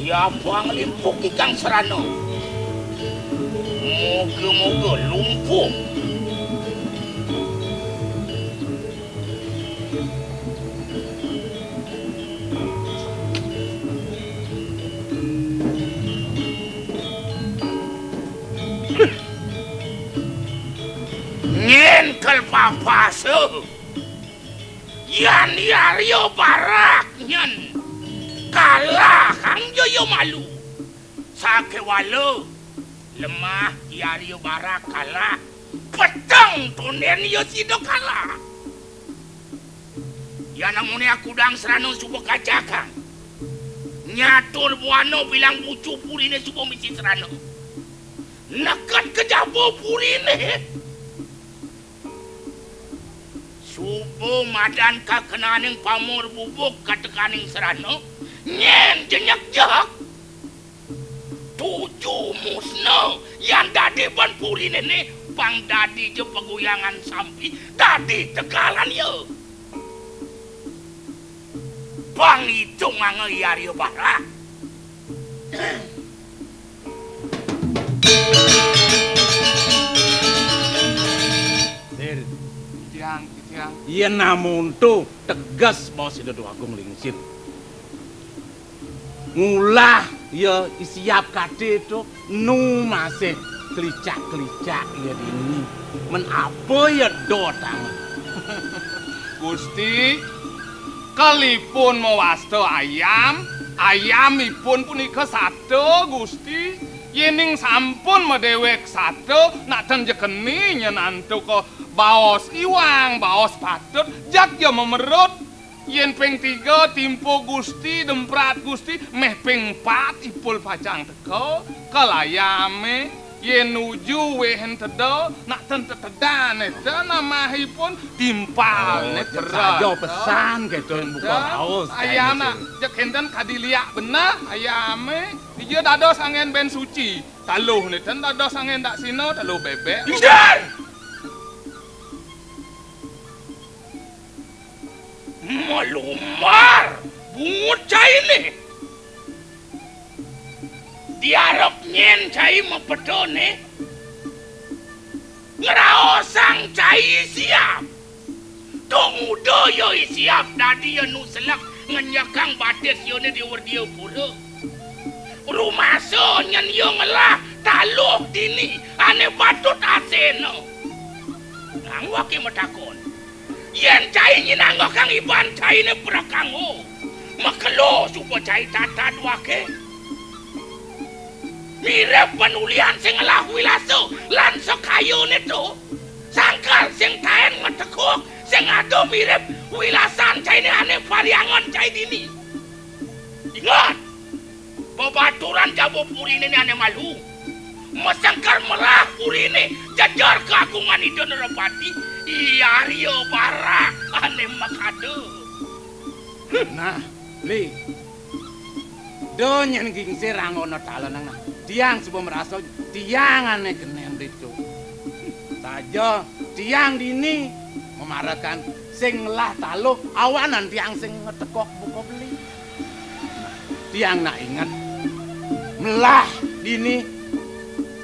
Siapa ngelimpuk Kang Serano? Moga-moga lumpuh. Nyen kelpapase. Yan Aryo Barak nyen. Kalah Kang Joyo malu. Sakewala lemah Aryo Barak kalah. Peteng tunen yo sido kalah. Ya namune aku dang Serano subuh kacakan. Nyatur buano bilang bucu purine subuh misi Serano. Nekat kejabo purine. Subuh madan kakenaning pamur bubuk katekaning Serano. Nyen jenyak-jak 7 musna yang dadi ban purine ne pang dadi je peguyangan sampi dadi tegalan ye. Bang itu mange Aryo Barak. Tiang. Iya namun tuh tegas bos itu agung lingsit. Ngulah ya isiap kade itu nu masih kelicak-kelicak ya ini. Men apa ya dotang. Gusti kalipun mewasta ayamipun punika sada Gusti. Yening sampun medewek sada nak tenjekeni nyenantu ko baos iwang, baos patut jak ya memerut. Yen ping 3 timpo Gusti demprat Gusti meh ping 4 ipul pacang teko kalayame yen nuju wehen tedo nak tedan eta namahipun timpal saja pesan gitu buka baos ayam nak jak enten kadiliak benah ayame dia dados angen ben suci taluh neten dados angen dak sino taluh bebek Malumar bungut cai ni. Diarap nyen cai mepedo ni. Ngeraosang cai siap. Tunggu doyo siap dadi nu selak ngenyakang batis yone diwerdio pura. Rumah so nyen yo ngelah taluh dini ane batut aseno. Nang wake metakon. Yen cai nyinanggo kang iban cai ne prakango. Makelo supo cai tatat wake. Mirip penulian sing ngelah wilaso lan sekayone to. Sangkal sing taen ngetekuk sing ado mirip wilasan cai ne ane variangon cai dini. Ingat, babaturan jabo purine ni ane malu. Masangkal melah purine jajar keagungan itu nerepati. Iya rio barak ane makado. Nah, Li. Do nyen gingsir angono talenang. Tiang sebelum merasa tiang ane kenen itu. Saja tiang dini memarakan sing lah taluh awanan tiang sing ngetekok buka beli. Tiang nak ingat melah dini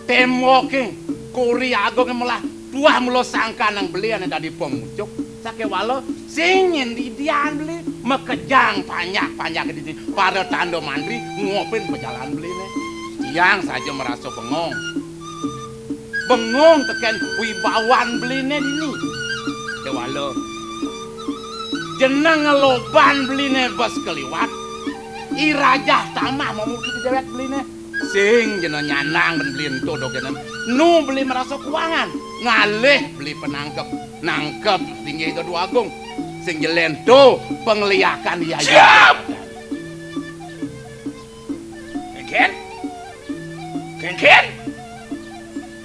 temoke kuri agong melah tuah mulo sangka nang beli ane tadi pemucuk sake walo sing nyendi dian beli mekejang panyak di para tando mandri ngopin pejalan beli ne. Tiang saja merasa bengong teken wibawan beline dini. Dewalo jeneng ngeloban beline bos keliwat. Irajah tamah mau mungkin dewek beline. Sing jeneng nyanang dan beli ento do jeneng. Nu beli merasa kuangan. Ngalih beli penangkep. Nangkep tinggi itu dua agung. Sing jelento pengliakan dia. Siap! Ken?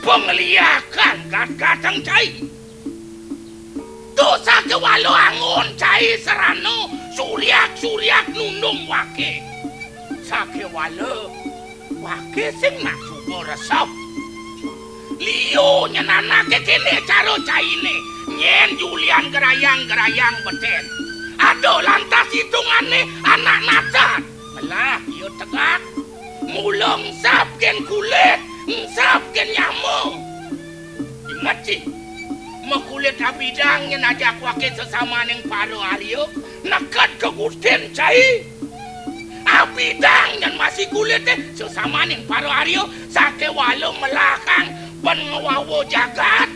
Pengliakan gat-gatang cai. Dosa kewalo angon cai serano suriak nundung wake. Sake walo wake sing nak coba resep. Lio nyenana kekene caro cai ne. Nyen Julian gerayang beten. Ado lantas hitungane anak nacat. Melah yo tegak. Mulung sapken kulit, sapken nyamuk. Ingat sih, mekulit abidang yang ajak wakil sesama neng paro Aryo, nekat ke Gusten cai. Abidang yang masih kulit sesama neng paro Aryo, sake walau melakang pengewawo jagat.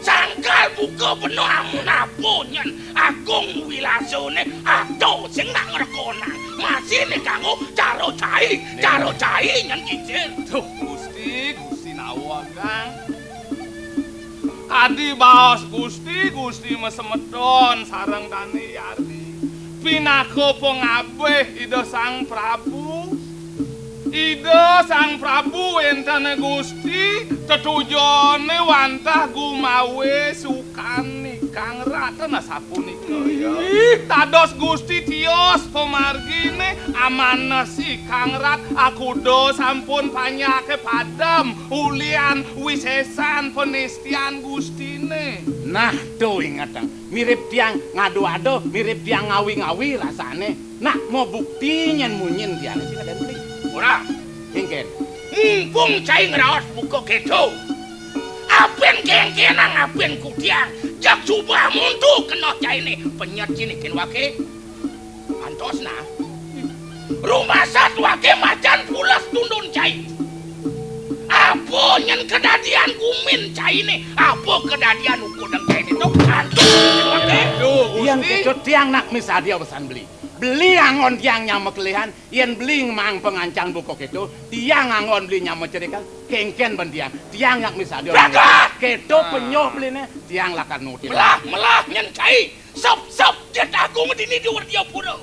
Sangkal buka penuh amun-apunyan, agung wilasone, aduh sing nak ngerekonang. Masih nih kanggo caro cai nyan kicir. Tuh Gusti nawa Kang. Adi baos Gusti mesemedon sareng Dani Yardi. Pinako pengabeh ide Sang Prabu entane Gusti tetujone wantah gumawe sukani Kang Ratna sapunika ya. Tados Gusti tios pemargine amanah si Kang Rat aku do sampun panyake padam ulian wisesan penistian Gustine. Nah, do ingat mirip tiang ngado-ado, mirip tiang ngawi-ngawi rasane. Nah, mau buktinya munyin tiang sing ada beli. Ora, Kengken. mumpung cai ngeraos buka keto. Apen kengkenang apen kutiang. Jak subah muntu kena cai ni penyet sini ken wake. Antos na. Rumah sat wake macan pulas tundun cai. Apa nyen kedadian kumin cai ni? Apa kedadian ukudang cai ni? Tuk antus ken wake. Yang kecut tiang nak misal dia pesan beli. Beli angon tiang nyama kelihan, yen beli mang pengancang buko keto, tiang angon beli nyama cerikan, kengken ben tiang yang misal dia. Keto penyoh beli ne, tiang lakan nuti. Melah nyen cai, sop jet agung dini di wardia pura.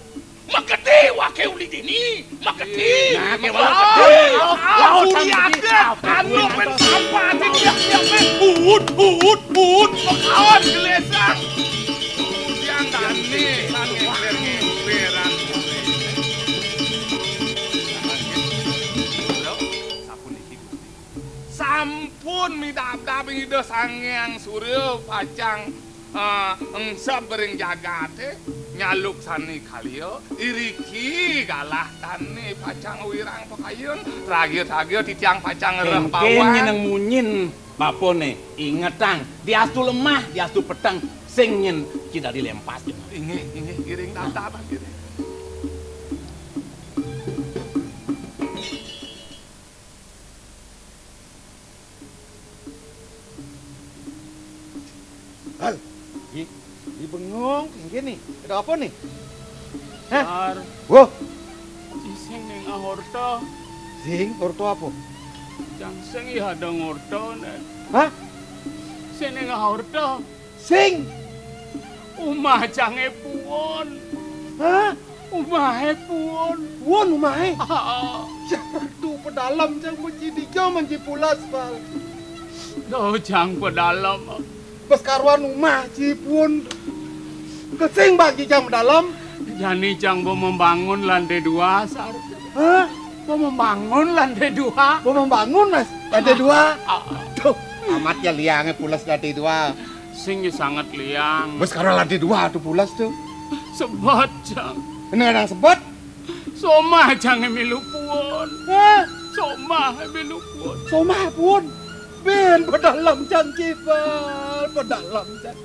Makati wake uli dini, makati. Nah, ke Aku lihat anu men sampah tiap men buut mekawan gelesang. Tiang Dani ngeleran. Sampun midap-dap ide sangeang surya pacang engsep bering jagate nyaluk sani kalio iriki galah tani pacang wirang pakayun tragir titiang pacang reh pawan kengken nyeneng munyin bapone ingetang diastu lemah diastu petang sing nyen kita dilempas inge iring data apa gitu Hal. Di bengong gini. Ada apa nih? Hah? Ar, Wah, sing ning ahorta, sing orto apa? jang sing ya ada ngorta nek. Hah? Sing ning ahorta, Sing. umah jange puon. Hah? Umahe puon. Won umahe. Ah, Jatuh pedalam jang menjadi jaman pulas bal. do jang pedalam. Pas karuan umah cipun. Kesing bagi jam dalam. Jani jang mau membangun lantai 2 sar. Hah? Mau membangun lantai 2. Mau membangun mas? Lantai 2. Ah, Tuh, amat ya liangnya pulas lantai 2. sing sangat liang. Bos karo lantai 2 tuh pulas tuh. Sebot jang. Ini kadang sebut. Somah jange milu puon. Hah? Somah milu puon. Somah pun. Ben pedalam jang cipal. Pedalam jang.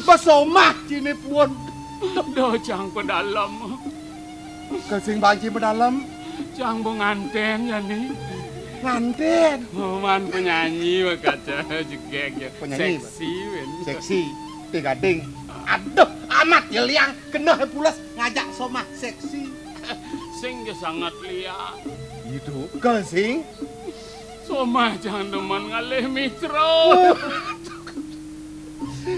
Bas somah cini pun. Do jang pedalam. Kesing bagi pedalam. Jang mau nganten ya nih. Nganten. Man penyanyi kaca jegek ya. Penyanyi, Seksi wen. Seksi. Tigading. Aduh, amat ya liang. Kena pulas ngajak somah seksi. Sing ya sangat liang. Itu kesing. Somah jangan demen ngalih mitro.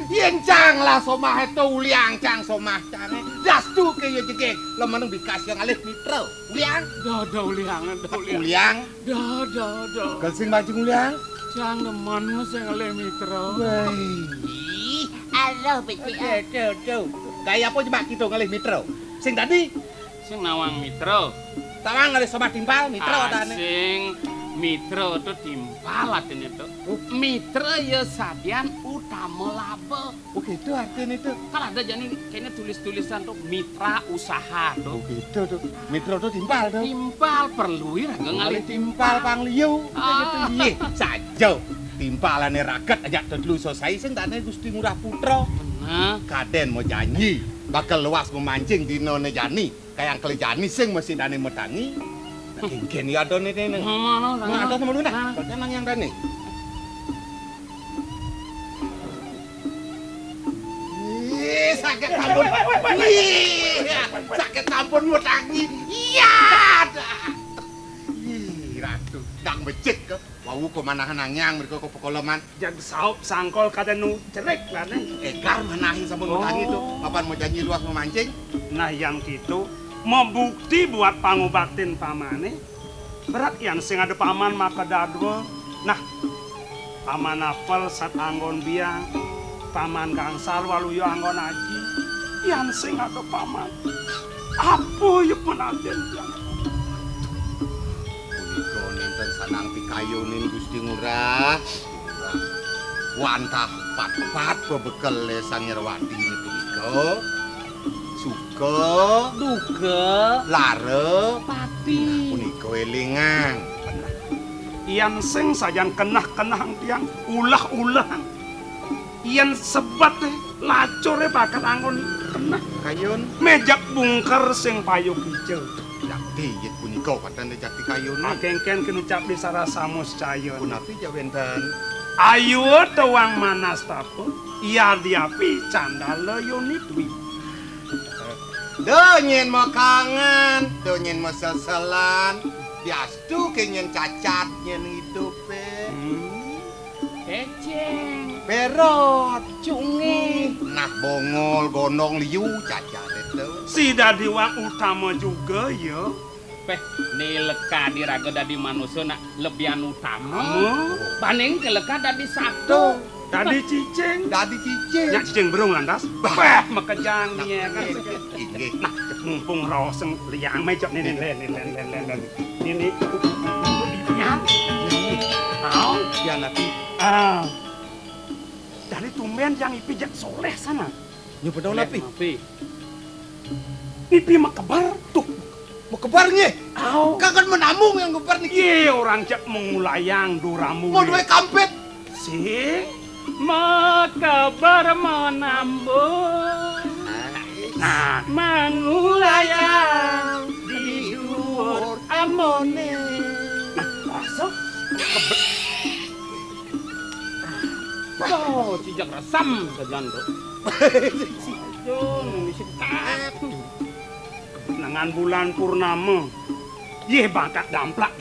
Yen cang lah somah itu liang cang somah cang. Das tu ke ye jegek. Lemanung bikas yang alih mitro. Liang. Do liang, do liang. Liang. Do. Kesing baju liang. Jangan demen sing ngalih mitro. Wei. Halo, Becik. Tuh. Kayak apa coba kita ngalih mitro? Sing tadi Sing nawang mitro. tawang ngalih somah timpal mitro tane. Sing mitro tuh timpal artinya tuh. Mitra ya sadian utama laba. Oh gitu artinya itu. Kan ada jadi kayaknya tulis-tulisan tuh mitra usaha tuh. Oh gitu tuh. Mitro tuh timpal tuh. Timpal perlu ya nggak ngalih Timpal pangliu. Gitu iye saja. Timpalane raket aja dulu selesai sing tane Gusti Ngurah Putra. Nah, Kaden mau janji bakal luas memancing di none jani. Kayak kali jani sing mesti dane metangi. Kengken ya adone neng. mana Nah, ada sama lu Nah. nah. Nang yang dane. Ih, sakit tampun. Ih, sakit tampun metangi. Iya. Ih, ratu, dak becik ke. Wau ko manahan nangyang mereka ko pekoloman. Jag saup sangkol kata nu cerek lah neng. Ekar manahin sama metangi tuh. Kapan mau janji luas memancing? Nah yang gitu mau bukti buat pangubaktin pamane. Berat yang sing ada paman maka dadwa. Nah paman apel sat anggon biang. Paman gangsal waluyo anggon aji. Yang sing ada paman. Apa ya penaden yang Punika nenten sanang pikayunin Gusti Ngurah. Wantah pat-pat bebekel Sang Nyerwati ini punika. Suka, Duga. lare, Pati. punika elingan. Iyan sing sajan kenah-kenah tiang ulah-ulah. Iyan sebat lacur bakal anggon kenah. Kayun, Mejak bungker sing payu hijau. yakti yit punika katane jati kayun. Akengken kenucap di sarasamus cayon. Punapi jawenten. Ayu tewang manas tapo. Iya diapi candala yoni dwi. Donyen mau kangen, donyen mau sel-selan. Biastu kenyen cacat nyen hidupe. Eceng. Berot, Cungi. nah bongol gonong liu cacat itu. Si dadi wang utama juga ya. Peh, nileka diraga dadi manusia nak lebihan utama. Oh, Paning keleka dadi satu. dadi cicing. Dadi cicing. Nya cicing berung lantas. Bah, makejang dia kan. Inggih. Nah, mumpung roseng liang mejok nih len. Ini Ya. Mau? Ya nanti ah. Dari tumben yang ipijak soleh sana. nyebut napi. Ipi makebar tuh. Mau kebar nih. Au. Kakan menamung yang kebar nih. Ye orang cek mengulayang duramu. Mau duwe kampet. Si Makabar menambung. nah Mengulayang di dhuwur amone. masuk Oh, cijak rasam sajan tuh. Jon, misi tak. Kebenangan bulan purnama. Ye bakat damplak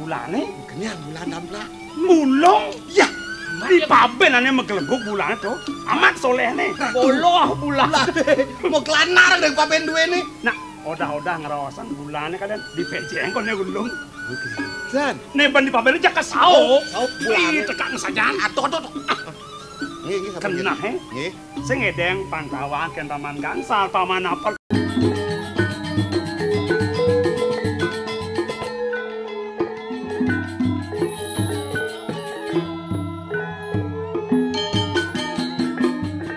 bulane. Kenyang bulan damplak. Mulung. Ya. Di paben ane megelebuk bulan tuh. Amat soleh nih. Poloh bulan. Mau kelanar dengan papen duwe nih. Nah, odah ngerawasan bulannya kalian di PJ kon ya gulung. San. Neban di paben aja kesau. Bulan. Tekak sajan. Atuh. Nggih, Kena he. Nggih. Sing edeng pangkawan ken paman gangsal paman apel.